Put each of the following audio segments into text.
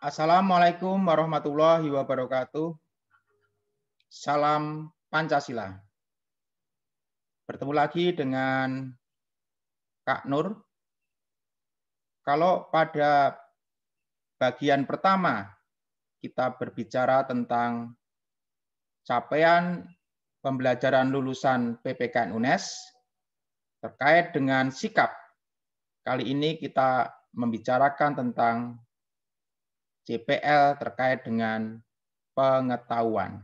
Assalamualaikum warahmatullahi wabarakatuh. Salam Pancasila. Bertemu lagi dengan Kak Nur. Kalau pada bagian pertama kita berbicara tentang capaian pembelajaran lulusan PPKN UNES terkait dengan sikap. Kali ini kita membicarakan tentang CPL terkait dengan pengetahuan.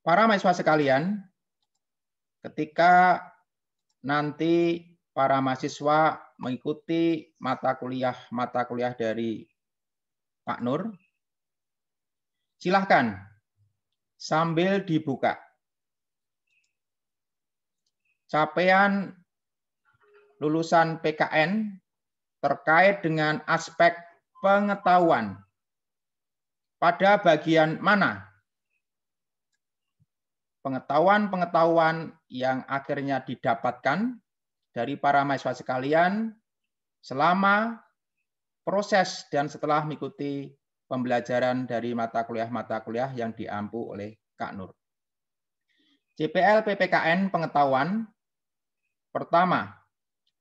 Para mahasiswa sekalian, ketika nanti para mahasiswa mengikuti mata kuliah dari Pak Nur, silahkan sambil dibuka capaian lulusan PKN terkait dengan aspek pengetahuan. Pada bagian mana pengetahuan-pengetahuan yang akhirnya didapatkan dari para mahasiswa sekalian selama proses dan setelah mengikuti pembelajaran dari mata kuliah yang diampu oleh Kak Nur. CPL PPKN pengetahuan pertama,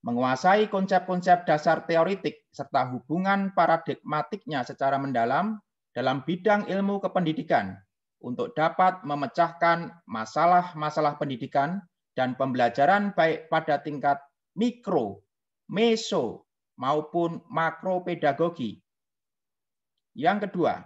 menguasai konsep-konsep dasar teoritik serta hubungan paradigmatiknya secara mendalam dalam bidang ilmu kependidikan untuk dapat memecahkan masalah-masalah pendidikan dan pembelajaran baik pada tingkat mikro, meso, maupun makro pedagogi. Yang kedua,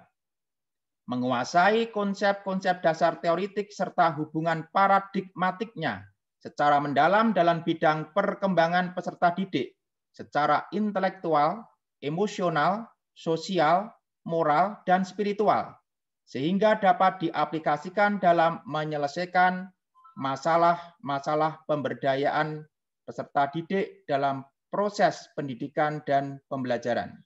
menguasai konsep-konsep dasar teoritik serta hubungan paradigmatiknya secara mendalam dalam bidang perkembangan peserta didik secara intelektual, emosional, sosial, moral, dan spiritual, sehingga dapat diaplikasikan dalam menyelesaikan masalah-masalah pemberdayaan peserta didik dalam proses pendidikan dan pembelajaran.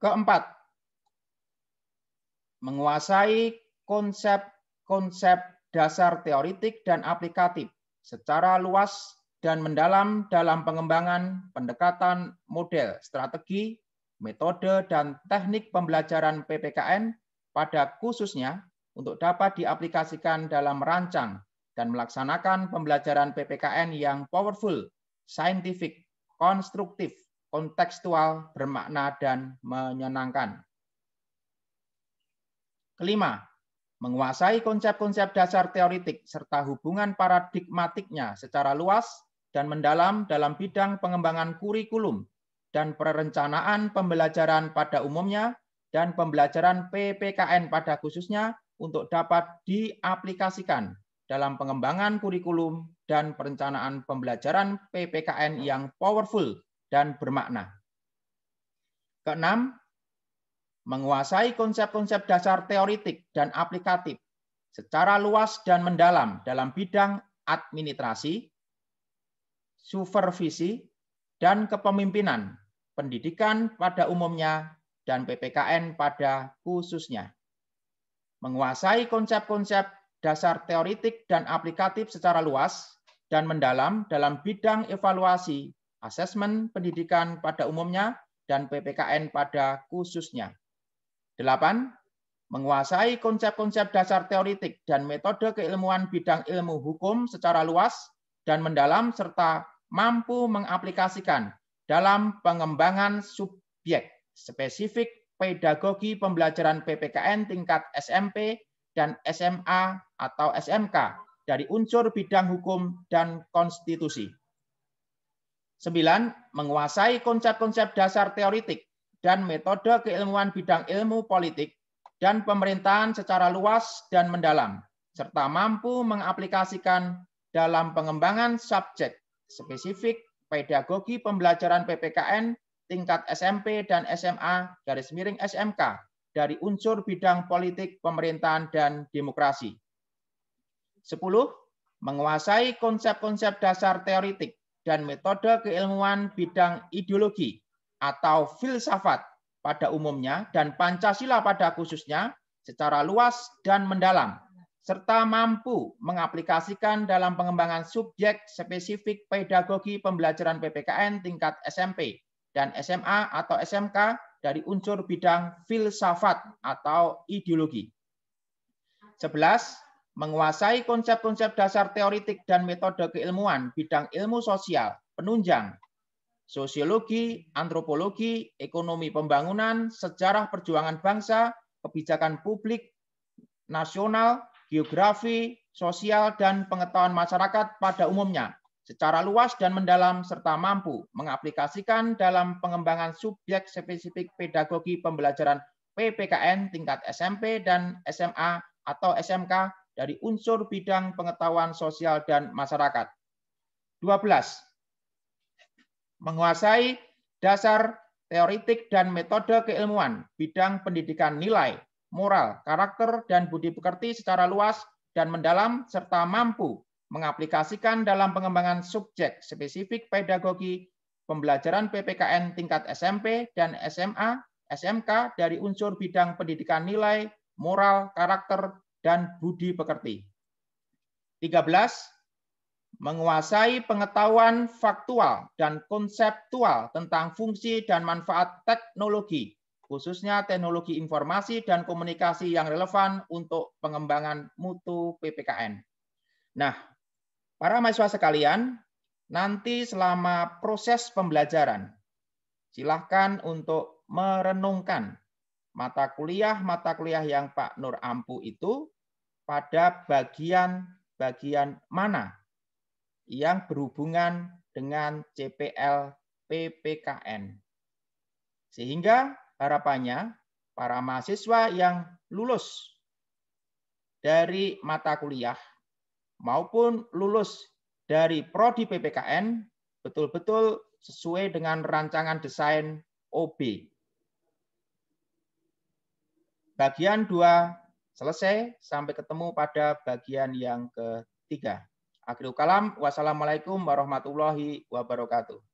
Keempat, menguasai konsep-konsep dasar teoritik dan aplikatif secara luas dan mendalam dalam pengembangan pendekatan model, strategi, metode, dan teknik pembelajaran PPKN pada khususnya untuk dapat diaplikasikan dalam merancang dan melaksanakan pembelajaran PPKN yang powerful, scientific, konstruktif, kontekstual, bermakna, dan menyenangkan. Kelima, menguasai konsep-konsep dasar teoritik serta hubungan paradigmatiknya secara luas dan mendalam dalam bidang pengembangan kurikulum dan perencanaan pembelajaran pada umumnya dan pembelajaran PPKN pada khususnya untuk dapat diaplikasikan dalam pengembangan kurikulum dan perencanaan pembelajaran PPKN yang powerful dan bermakna. Keenam, menguasai konsep-konsep dasar teoritik dan aplikatif secara luas dan mendalam dalam bidang administrasi, supervisi, dan kepemimpinan, pendidikan pada umumnya, dan PPKN pada khususnya. Menguasai konsep-konsep dasar teoritik dan aplikatif secara luas dan mendalam dalam bidang evaluasi, asesmen pendidikan pada umumnya, dan PPKN pada khususnya. 8. Menguasai konsep-konsep dasar teoritik dan metode keilmuan bidang ilmu hukum secara luas dan mendalam serta mampu mengaplikasikan dalam pengembangan subjek spesifik pedagogi pembelajaran PPKN tingkat SMP dan SMA atau SMK dari unsur bidang hukum dan konstitusi. 9. Menguasai konsep-konsep dasar teoritik dan metode keilmuan bidang ilmu politik dan pemerintahan secara luas dan mendalam, serta mampu mengaplikasikan dalam pengembangan subjek spesifik pedagogi pembelajaran PPKN tingkat SMP dan SMA-SMK dari unsur bidang politik, pemerintahan, dan demokrasi. 10. Menguasai konsep-konsep dasar teoritik dan metode keilmuan bidang ideologi atau filsafat pada umumnya dan Pancasila pada khususnya secara luas dan mendalam, serta mampu mengaplikasikan dalam pengembangan subjek spesifik pedagogi pembelajaran PPKN tingkat SMP dan SMA atau SMK dari unsur bidang filsafat atau ideologi. 11. Menguasai konsep-konsep dasar teoritik dan metode keilmuan bidang ilmu sosial, penunjang, sosiologi, antropologi, ekonomi pembangunan, sejarah perjuangan bangsa, kebijakan publik, nasional, geografi, sosial, dan pengetahuan masyarakat pada umumnya, secara luas dan mendalam, serta mampu mengaplikasikan dalam pengembangan subjek spesifik pedagogi pembelajaran PPKN tingkat SMP dan SMA atau SMK dari unsur bidang pengetahuan sosial dan masyarakat. 12. Menguasai dasar teoritik dan metode keilmuan bidang pendidikan nilai, moral, karakter, dan budi pekerti secara luas dan mendalam, serta mampu mengaplikasikan dalam pengembangan subjek spesifik pedagogi pembelajaran PPKN tingkat SMP dan SMA, SMK dari unsur bidang pendidikan nilai, moral, karakter, dan budi pekerti. 13. Menguasai pengetahuan faktual dan konseptual tentang fungsi dan manfaat teknologi, khususnya teknologi informasi dan komunikasi yang relevan untuk pengembangan mutu PPKN. Nah, para mahasiswa sekalian, nanti selama proses pembelajaran, silahkan untuk merenungkan mata kuliah yang Pak Nur ampu itu pada bagian mana yang berhubungan dengan CPL PPKN. Sehingga harapannya para mahasiswa yang lulus dari mata kuliah maupun lulus dari prodi PPKN betul-betul sesuai dengan rancangan desain OB. Bagian 2 selesai, sampai ketemu pada bagian yang ketiga. Akhirul kalam, wassalamualaikum warahmatullahi wabarakatuh.